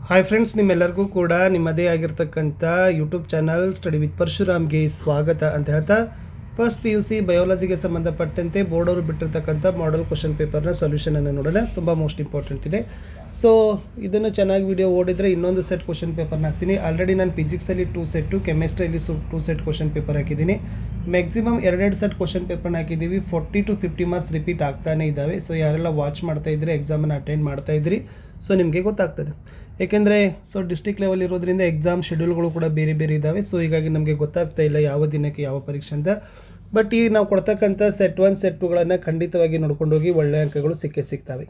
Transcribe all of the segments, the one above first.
Hi friends, ನಿಮ್ಮೆಲ್ಲರಿಗೂ ಕೂಡ ನಿಮ್ಮದೇ ಆಗಿರ್ತಕ್ಕಂಥ ಯೂಟ್ಯೂಬ್ ಚಾನಲ್ ಸ್ಟಡಿ ವಿತ್ ಪರಶುರಾಮ್ಗೆ ಸ್ವಾಗತ ಅಂತ ಹೇಳ್ತಾ, ಫಸ್ಟ್ PUC ಬಯೋಲಜಿಗೆ ಸಂಬಂಧಪಟ್ಟಂತೆ ಬೋರ್ಡ್ ಅವರು ಬಿಟ್ಟಿರ್ತಕ್ಕಂಥ ಮಾಡೆಲ್ ಕ್ವಶನ್ ಪೇಪರ್ನ ಸೊಲ್ಯೂಷನನ್ನು ನೋಡೋಣ. ತುಂಬ ಮೋಸ್ಟ್ ಇಂಪಾರ್ಟೆಂಟ್ ಇದೆ. ಸೊ ಇದನ್ನು ಚೆನ್ನಾಗಿ ವಿಡಿಯೋ ಓಡಿದರೆ ಇನ್ನೊಂದು ಸೆಟ್ ಕ್ವಶನ್ ಪೇಪರ್ನ ಹಾಕ್ತೀನಿ. ಆಲ್ರೆಡಿ ನಾನು ಫಿಸಿಕ್ಸಲ್ಲಿ 2 ಸೆಟ್ಟು, ಕೆಮಿಸ್ಟ್ರಿಯಲ್ಲಿ 2 ಸೆಟ್ ಕ್ವಶನ್ ಪೇಪರ್ ಹಾಕಿದ್ದೀನಿ. ಮ್ಯಾಕ್ಸಿಮಮ್ 2 ಸೆಟ್ ಕ್ವಶನ್ ಪೇಪರ್ನ ಹಾಕಿದ್ದೀವಿ. 40 to 50 ಮಾರ್ಕ್ಸ್ ರಿಪೀಟ್ ಆಗ್ತಾನೆ ಇದ್ದಾವೆ. ಸೊ ಯಾರೆಲ್ಲ ವಾಚ್ ಮಾಡ್ತಾ ಇದ್ರಿ, ಎಕ್ಸಾಮನ್ನು ಅಟೆಂಡ್ ಮಾಡ್ತಾ ಇದ್ರಿ, ಸೊ ನಿಮಗೆ ಗೊತ್ತಾಗ್ತದೆ. ಏಕೆಂದರೆ ಡಿಸ್ಟ್ರಿಕ್ಟ್ ಲೆವೆಲ್ ಇರೋದ್ರಿಂದ ಎಕ್ಸಾಮ್ ಶೆಡ್ಯೂಲ್ಗಳು ಕೂಡ ಬೇರೆ ಬೇರೆ ಇದ್ದಾವೆ. ಸೊ ಹೀಗಾಗಿ ನಮಗೆ ಗೊತ್ತಾಗ್ತಾ ಇಲ್ಲ ಯಾವ ದಿನಕ್ಕೆ ಯಾವ ಪರೀಕ್ಷೆ ಅಂತ. ಬಟ್ ಈಗ ನಾವು ಕೊಡ್ತಕ್ಕಂಥ ಸೆಟ್ 1 ಸೆಟ್ 2ಗಳನ್ನು ಖಂಡಿತವಾಗಿ ನೋಡ್ಕೊಂಡು ಹೋಗಿ ಒಳ್ಳೆಯ ಅಂಕಗಳು ಸಿಗ್ತವೆ.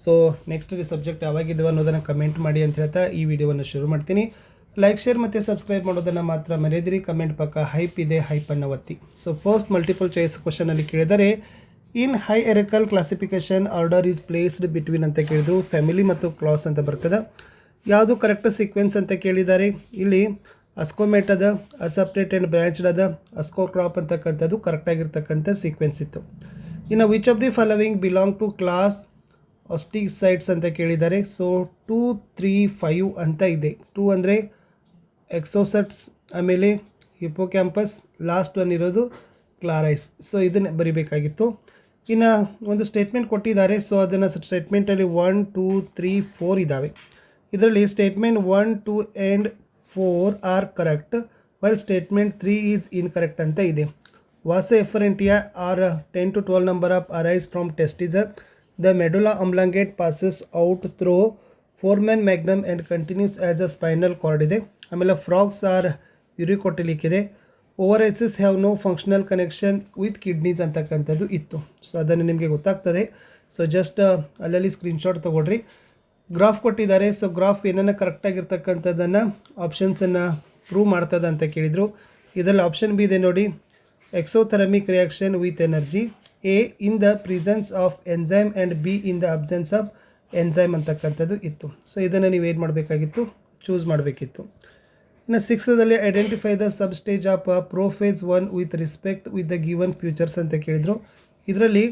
ಸೊ ನೆಕ್ಸ್ಟ್ ಸಬ್ಜೆಕ್ಟ್ ಯಾವಾಗಿದ್ದಾವೆ ಅನ್ನೋದನ್ನು ಕಮೆಂಟ್ ಮಾಡಿ ಅಂತ ಹೇಳ್ತಾ ಈ ವಿಡಿಯೋವನ್ನು ಶುರು ಮಾಡ್ತೀನಿ. ಲೈಕ್, ಶೇರ್ ಮತ್ತು ಸಬ್ಸ್ಕ್ರೈಬ್ ಮಾಡೋದನ್ನು ಮಾತ್ರ ಮರೆಯದಿರಿ. ಕಮೆಂಟ್ ಪಕ್ಕ ಹೈಪ್ ಇದೆ, ಹೈಪನ್ನು ಒತ್ತಿ. ಸೊ ಫಸ್ಟ್ ಮಲ್ಟಿಪಲ್ ಚಾಯ್ಸ್ ಕ್ವಶನಲ್ಲಿ ಕೇಳಿದರೆ, in hierarchical classification order is placed between ಅಂತ ಕೇಳಿದ್ರು. ಫ್ಯಾಮಿಲಿ ಮತ್ತು ಕ್ಲಾಸ್ ಅಂತ ಬರ್ತದೆ. ಯಾವುದು ಕರೆಕ್ಟ್ ಸೀಕ್ವೆನ್ಸ್ ಅಂತ ಕೇಳಿದ್ದಾರೆ. ಇಲ್ಲಿ ಅಸ್ಕೋಮೇಟ್ ಅದ, ಅಸಪ್ರೇಟ್ ಆ್ಯಂಡ್ ಬ್ರಾಂಚ್ಡ್ ಅದ, ಅಸ್ಕೋಕ್ರಾಪ್ ಅಂತಕ್ಕಂಥದ್ದು ಕರೆಕ್ಟಾಗಿರ್ತಕ್ಕಂಥ ಸೀಕ್ವೆನ್ಸ್ ಇತ್ತು. ಇನ್ನು which of the following belong to class Osteichthyes ಅಂತ ಕೇಳಿದ್ದಾರೆ. ಸೊ 2, 3, 5 ಅಂತ ಇದೆ. 2 ಅಂದರೆ ಎಕ್ಸೋಸೆಟ್ಸ್, ಆಮೇಲೆ ಹಿಪೋಕ್ಯಾಂಪಸ್, ಲಾಸ್ಟ್ ಒನ್ ಇರೋದು ಕ್ಲಾರೈಸ್. ಸೊ ಇದನ್ನು ಬರಿಬೇಕಾಗಿತ್ತು. ಇನ್ನು ಒಂದು ಸ್ಟೇಟ್ಮೆಂಟ್ ಕೊಟ್ಟಿದ್ದಾರೆ. ಸೊ ಅದನ್ನು ಸ್ಟೇಟ್ಮೆಂಟಲ್ಲಿ 1, 2, 3, 4 ಇದ್ದಾವೆ. ಇದರಲ್ಲಿ statement 1, 2 and 4 are correct, while statement 3 is incorrect ಅಂತ ಇದೆ. Vasa efferentia are 10 to 12 number of arise from testis. The medulla oblongata passes out through foramen magnum and continues as a spinal cord ಇದೆ. ಆಮೇಲೆ frogs are ureotelic ಇದೆ. Ovaries have no functional connection with kidneys ಅಂತಕ್ಕಂಥದ್ದು ಇತ್ತು. So ಅದನ್ನು ನಿಮಗೆ ಗೊತ್ತಾಗ್ತದೆ. So just ಅಲ್ಲಲ್ಲಿ screenshot ತೊಗೊಳ್ರಿ. ಗ್ರಾಫ್ ಕೊಟ್ಟಿದ್ದಾರೆ. ಸೊ ಗ್ರಾಫ್ ಏನನ್ನ ಕರೆಕ್ಟಾಗಿರ್ತಕ್ಕಂಥದ್ದನ್ನು ಆಪ್ಷನ್ಸನ್ನು ಪ್ರೂವ್ ಮಾಡ್ತದೆ ಅಂತ ಕೇಳಿದರು. ಇದರಲ್ಲಿ ಆಪ್ಷನ್ ಬಿ ಇದೆ ನೋಡಿ, exothermic reaction with energy. A in the presence of enzyme and B in the absence of enzyme ಅಂತಕ್ಕಂಥದ್ದು ಇತ್ತು. ಸೊ ಇದನ್ನು ನೀವು ಏನು ಮಾಡಬೇಕಾಗಿತ್ತು, ಚೂಸ್ ಮಾಡಬೇಕಿತ್ತು. ಇನ್ನು 6ರಲ್ಲಿ identify the sub stage of prophase 1 with respect with the given features ಅಂತ ಕೇಳಿದರು. ಇದರಲ್ಲಿ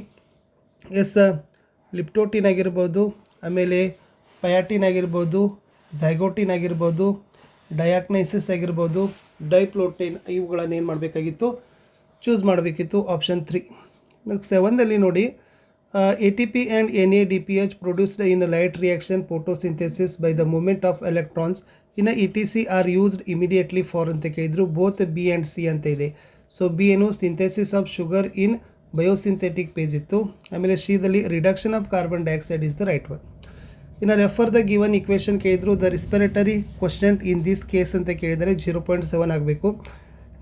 ಲಿಪ್ಟೋಟಿನ್ ಆಗಿರ್ಬೋದು, ಆಮೇಲೆ ಪಯಾಟಿನ್ ಆಗಿರ್ಬೋದು, ಝೈಗೋಟಿನ್ ಆಗಿರ್ಬೋದು, ಡಯಾಕ್ನೈಸಿಸ್ ಆಗಿರ್ಬೋದು, ಡೈಪ್ಲೋಟಿನ್, ಇವುಗಳನ್ನು ಏನು ಮಾಡಬೇಕಾಗಿತ್ತು, ಚೂಸ್ ಮಾಡಬೇಕಿತ್ತು. ಆಪ್ಷನ್ 3. ನೆಕ್ಸ್ಟ್ 7ದಲ್ಲಿ ನೋಡಿ, ATP and NADPH produced in light reaction photosynthesis by the movement of electrons in ETC are used immediately for ಅಂತ ಕೇಳಿದರು. ಬೋತ್ B ಆ್ಯಂಡ್ C ಅಂತ ಇದೆ. ಸೊ ಬಿ ಏನು synthesis of sugar in biosynthetic phase ಇತ್ತು. ಆಮೇಲೆ ಶೀದಲ್ಲಿ reduction of carbon dioxide is the right one. ಇನ್ನು refer the given equation ಕೇಳಿದ್ರು. The respiratory quotient in this case ಅಂತ ಕೇಳಿದರೆ 0.7 ಆಗಬೇಕು.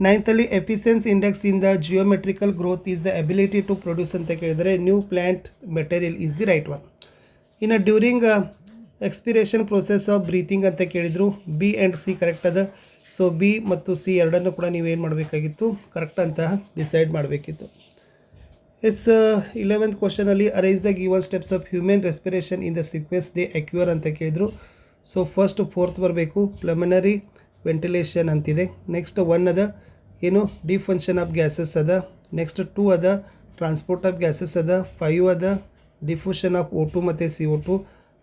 9ರಲ್ಲಿ efficiency index in the geometrical growth is the ability to produce ಅಂತ ಕೇಳಿದರೆ new plant material is the right one. ಇನ್ನು during expiration process of breathing ಅಂತ ಕೇಳಿದರು. B ಆ್ಯಂಡ್ C ಕರೆಕ್ಟ್ ಅದ. ಸೊ B ಮತ್ತು C ಎರಡನ್ನು ಕೂಡ ನೀವೇನು ಮಾಡಬೇಕಾಗಿತ್ತು, ಕರೆಕ್ಟ್ ಅಂತ ಡಿಸೈಡ್ ಮಾಡಬೇಕಿತ್ತು. 11th ಕ್ವಶನಲ್ಲಿ arise the given steps of human respiration in the sequence they occur ಅಂತ ಕೇಳಿದರು. ಸೊ ಫಸ್ಟ್ 4th ಬರಬೇಕು, ಪ್ಲಮಿನರಿ ವೆಂಟಿಲೇಷನ್ ಅಂತಿದೆ. ನೆಕ್ಸ್ಟ್ 1 ಅದ ಏನು ಡಿಫಂಕ್ಷನ್ ಆಫ್ ಗ್ಯಾಸಸ್ ಅದ. ನೆಕ್ಸ್ಟ್ 2 ಅದ ಟ್ರಾನ್ಸ್ಪೋರ್ಟ್ ಆಫ್ ಗ್ಯಾಸಸ್ ಅದ. 5 ಅದ ಡಿಫ್ಯೂಷನ್ ಆಫ್ O2 ಮತ್ತು CO2.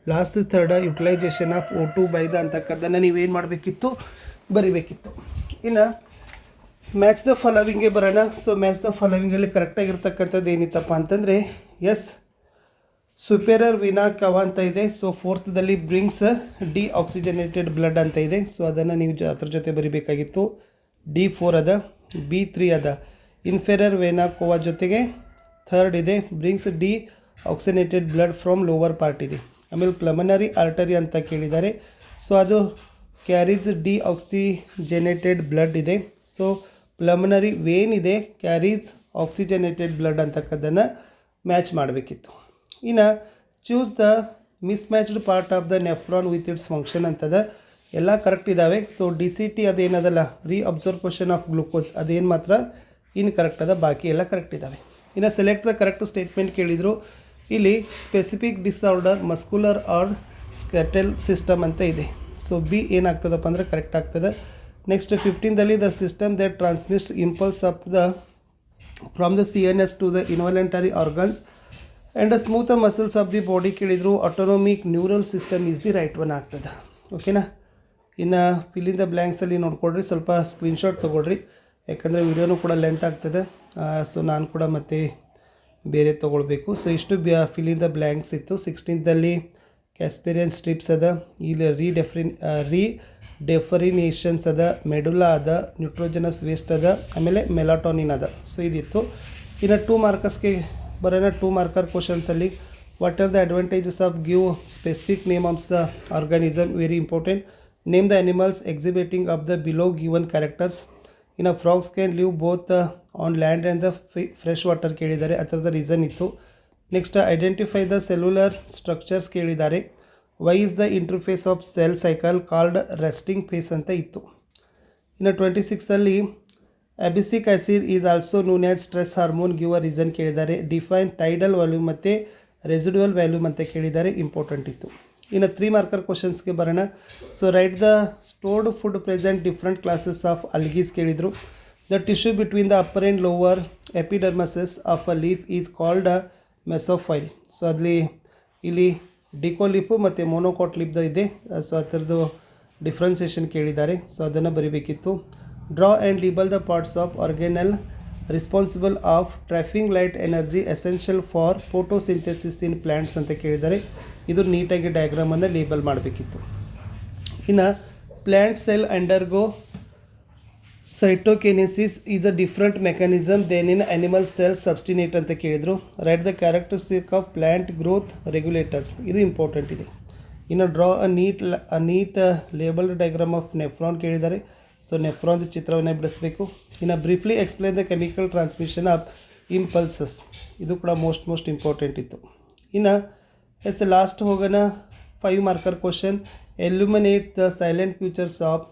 Last 3rd utilisation of O2 by the ಅಂತಕ್ಕದ್ದನ್ನು ನೀವೇನು ಮಾಡಬೇಕಿತ್ತು, ಬರಿಬೇಕಿತ್ತು. ಇನ್ನು ಮ್ಯಾಚ್ ದ ಫಾಲೋವಿಂಗ್ಗೆ ಬರೋಣ. ಸೊ ಮ್ಯಾಚ್ ದ ಫಾಲೋವಿಂಗಲ್ಲಿ ಕರೆಕ್ಟಾಗಿರ್ತಕ್ಕಂಥದ್ದು ಏನಿತ್ತಪ್ಪ ಅಂತಂದರೆ, ಎಸ್ ಸುಪೇರಿಯರ್ ವಿನಾ ಕವ ಅಂತ ಇದೆ. ಸೊ 4thದಲ್ಲಿ ಬ್ರಿಂಗ್ಸ್ ಡಿ ಆಕ್ಸಿಜನೇಟೆಡ್ ಬ್ಲಡ್ ಅಂತ ಇದೆ. ಸೊ ಅದನ್ನು ನೀವು ಅದ್ರ ಜೊತೆ ಬರಿಬೇಕಾಗಿತ್ತು. D4 ಅದ. B3 ಅದ ಇನ್ಫೆರಿಯರ್ ವೇನಾ ಕೋವಾ ಜೊತೆಗೆ 3rd ಇದೆ brings deoxygenated blood from lower part ಇದೆ. ಆಮೇಲೆ ಪ್ಲಮನರಿ ಆರ್ಟರಿ ಅಂತ ಕೇಳಿದ್ದಾರೆ. ಸೊ ಅದು ಕ್ಯಾರೀಸ್ ಡಿ ಆಕ್ಸಿಜನೇಟೆಡ್ ಬ್ಲಡ್ ಇದೆ. ಸೊ ಪ್ಲಮನರಿ ವೇನ್ ಇದೆ, ಕ್ಯಾರೀಸ್ ಆಕ್ಸಿಜನೇಟೆಡ್ ಬ್ಲಡ್ ಅಂತಕ್ಕದ್ದನ್ನು ಮ್ಯಾಚ್ ಮಾಡಬೇಕಿತ್ತು. ಇನ್ನು choose the mismatched part of the nephron with its function ಅಂತದ. ಎಲ್ಲ ಕರೆಕ್ಟ್ ಇದ್ದಾವೆ. ಸೊ DCT ಅದೇನದಲ್ಲ, ರೀ ಅಬ್ಸರ್ವೇಷನ್ ಆಫ್ ಗ್ಲೂಕೋಸ್, ಅದೇನು ಮಾತ್ರ ಇನ್ಕರೆಕ್ಟ್ ಅದ, ಬಾಕಿ ಎಲ್ಲ ಕರೆಕ್ಟ್ ಇದ್ದಾವೆ. ಇನ್ನು ಸೆಲೆಕ್ಟ್ ದ ಕರೆಕ್ಟ್ ಸ್ಟೇಟ್ಮೆಂಟ್ ಕೇಳಿದರು. ಇಲ್ಲಿ specific disorder muscular or skeletal system ಅಂತ ಇದೆ. ಸೊ B ಏನಾಗ್ತದಪ್ಪ ಅಂದರೆ ಕರೆಕ್ಟ್ ಆಗ್ತದೆ. ನೆಕ್ಸ್ಟ್ 15ದಲ್ಲಿ the system that transmits impulse of the from the CNS to the involuntary organs and smooth muscles of the body ಕೇಳಿದರು. Autonomic neural system is the right one ಆಗ್ತದೆ. ಓಕೆನಾ. ಇನ್ನು fill in the ಬ್ಲ್ಯಾಂಕ್ಸಲ್ಲಿ ನೋಡ್ಕೊಳ್ರಿ, ಸ್ವಲ್ಪ screenshot ತೊಗೊಳ್ರಿ, ಯಾಕಂದರೆ ವಿಡಿಯೋನೂ ಕೂಡ length ಆಗ್ತದೆ. So ನಾನು ಕೂಡ ಮತ್ತೆ ಬೇರೆ ತೊಗೊಳ್ಬೇಕು. ಸೊ ಇಷ್ಟು ಫಿಲ್ ಇನ್ ದ ಬ್ಲ್ಯಾಂಕ್ಸ್ ಇತ್ತು. 16th ಕ್ಯಾಸ್ಪೇರಿಯನ್ ಸ್ಟ್ರಿಪ್ಸ್ ಅದ, ಇಲ್ಲಿ ರಿಡೆಫರಿನೇಷನ್ಸ್ ಅದ, ಮೆಡುಲಾ ಅದ, ನ್ಯೂಟ್ರೋಜನಸ್ ವೇಸ್ಟ್ ಅದ, ಆಮೇಲೆ ಮೆಲಾಟೋನಿನ್ ಅದ. ಸೊ ಇದಿತ್ತು. ಇನ್ನು 2 ಮಾರ್ಕರ್ಸ್ಗೆ ಬರೋಣ. 2 ಮಾರ್ಕರ್ ಕ್ವಶನ್ಸಲ್ಲಿ what are the advantages of give specific name of the organism, very important. Name the animals exhibiting of the below given characters. ಇನ್ನು frogs can live both on land and the fresh water ಕೇಳಿದ್ದಾರೆ, ಆ ಥರದ reason ಇತ್ತು. Next identify the cellular structures ಕೇಳಿದ್ದಾರೆ. Why is the interphase of cell cycle called resting phase ಅಂತ ಇತ್ತು. ಇನ್ನು 26 abscisic acid is also known as stress hormone, give a reason ಕೇಳಿದ್ದಾರೆ. Define tidal volume ಮತ್ತು ರೆಸಿಡುವಲ್ ವ್ಯಾಲ್ಯೂಮ್ ಅಂತ ಕೇಳಿದ್ದಾರೆ, important ಇತ್ತು. ಇನ್ನು 3 ಮಾರ್ಕರ್ ಕ್ವಶನ್ಸ್ಗೆ ಬರೋಣ. So write the stored food present different classes of algae ಕೇಳಿದರು. The tissue between the upper and lower epidermises of a leaf is called a mesophyll. So ಇಲ್ಲಿ ಡಿಕೋಲಿಪು ಮತ್ತು ಮೊನೋಕಾಟ್ ಲಿಪ್ದು ಇದೆ. ಸೊ ಆ ಥರದ್ದು ಡಿಫ್ರೆನ್ಸಿಯೇಷನ್ ಕೇಳಿದ್ದಾರೆ. ಸೊ ಅದನ್ನು ಬರೀಬೇಕಿತ್ತು. Draw and label the parts of organelle responsible of trapping light energy essential for photosynthesis in plants ಅಂತ ಕೇಳಿದ್ದಾರೆ. ಇದು ನೀಟಾಗಿ ಡಯಾಗ್ರಾಮನ್ನು ಲೇಬಲ್ ಮಾಡಬೇಕಿತ್ತು. ಇನ್ನು plant cell undergo cytokinesis is a different mechanism then in animal cell substantiate ಅಂತ ಕೇಳಿದರು. Write the characteristic of plant growth regulators, ಇದು ಇಂಪಾರ್ಟೆಂಟ್ ಇದೆ. ಇನ್ನು draw a neat labelled diagram of nephron ಕೇಳಿದ್ದಾರೆ. ಸೊ ನೆಫ್ರಾನ್ದು ಚಿತ್ರವನ್ನು ಬಿಡಿಸಬೇಕು. ಇನ್ನು briefly explain the chemical transmission of impulses, ಇದು ಕೂಡ ಮೋಸ್ಟ್ ಇಂಪಾರ್ಟೆಂಟ್ ಇತ್ತು. ಇನ್ನು ಲಾಸ್ಟ್ ಹೋಗೋಣ. 5 marker question illuminate the salient features of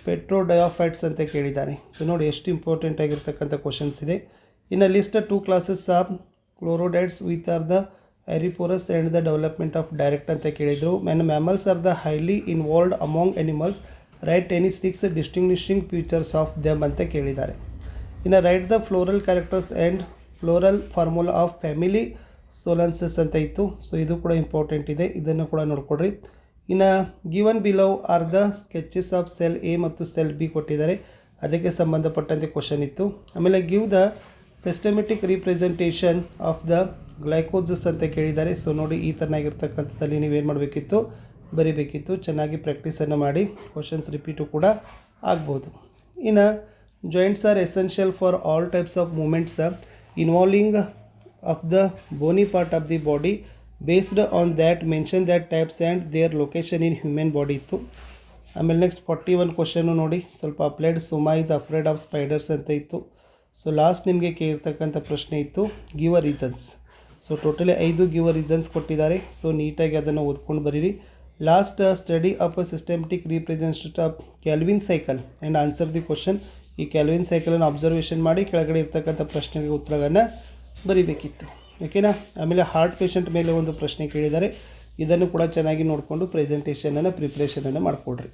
pteridophytes ಅಂತ ಕೇಳಿದ್ದಾರೆ. ಸೊ ನೋಡಿ ಎಷ್ಟು ಇಂಪಾರ್ಟೆಂಟ್ ಆಗಿರ್ತಕ್ಕಂಥ ಕ್ವಶನ್ಸ್ ಇದೆ. ಇನ್ನು list 2 classes of chlorophytes with are the ಎರಿಪೋರಸ್ and the development of direct ಅಂತ ಕೇಳಿದರು. Mammals are the highly involved among animals, write any 6 distinguishing features of them ಅಂತ ಕೇಳಿದ್ದಾರೆ. ಇನ್ನು write the floral characters and floral formula of family Solanaceae ಅಂತ ಇತ್ತು. So ಇದು ಕೂಡ ಇಂಪಾರ್ಟೆಂಟ್ ಇದೆ, ಇದನ್ನು ಕೂಡ ನೋಡ್ಕೊಡ್ರಿ. ಇನ್ನು given below are the sketches of cell A ಮತ್ತು ಸೆಲ್ ಬಿ ಕೊಟ್ಟಿದ್ದಾರೆ, ಅದಕ್ಕೆ ಸಂಬಂಧಪಟ್ಟಂತೆ ಕ್ವಶನ್ ಇತ್ತು. ಆಮೇಲೆ give the systematic representation of the glycolysis ಅಂತ ಕೇಳಿದ್ದಾರೆ. ಸೊ ನೋಡಿ ಈ ಥರನಾಗಿರ್ತಕ್ಕಂಥದ್ದಲ್ಲಿ ನೀವೇನು ಮಾಡಬೇಕಿತ್ತು, ಬರೀಬೇಕಿತ್ತು. ಚೆನ್ನಾಗಿ ಪ್ರಾಕ್ಟೀಸನ್ನು ಮಾಡಿ, ಕ್ವಶನ್ಸ್ ರಿಪೀಟು ಕೂಡ ಆಗ್ಬೋದು. ಇನ್ನು joints are essential for all types of movements involving of the bony part of the body based on that mention that types and their location in human body ಇತ್ತು. ಆಮೇಲೆ ನೆಕ್ಸ್ಟ್ 41 ಕ್ವಶನ್ನು ನೋಡಿ, ಸ್ವಲ್ಪ applied Suma is afraid of spiders ಅಂತ ಇತ್ತು. So last ನಿಮಗೆ ಕೇಳಿರ್ತಕ್ಕಂಥ ಪ್ರಶ್ನೆ ಇತ್ತು give a reasons. So totally 5 give a reasons ಕೊಟ್ಟಿದ್ದಾರೆ. ಸೊ ನೀಟಾಗಿ ಅದನ್ನು ಓದ್ಕೊಂಡು ಬರೀರಿ. Last study up systematic representation of Calvin cycle and answer the question. ಈ ಕ್ಯಾಲ್ವಿನ್ ಸೈಕಲನ್ನು ಅಬ್ಸರ್ವೇಷನ್ ಮಾಡಿ ಕೆಳಗಡೆ ಇರ್ತಕ್ಕಂಥ ಪ್ರಶ್ನೆಗೆ ಉತ್ತರಗಳನ್ನು ಬರೀಬೇಕಿತ್ತು. ಓಕೆನಾ. ಆಮೇಲೆ ಹಾರ್ಟ್ ಪೇಷಂಟ್ ಮೇಲೆ ಒಂದು ಪ್ರಶ್ನೆ ಕೇಳಿದ್ದಾರೆ, ಇದನ್ನು ಕೂಡ ಚೆನ್ನಾಗಿ ನೋಡಿಕೊಂಡು ಪ್ರೆಸೆಂಟೇಷನನ್ನು ಪ್ರಿಪ್ರೇಷನನ್ನು ಮಾಡಿಕೊಡ್ರಿ.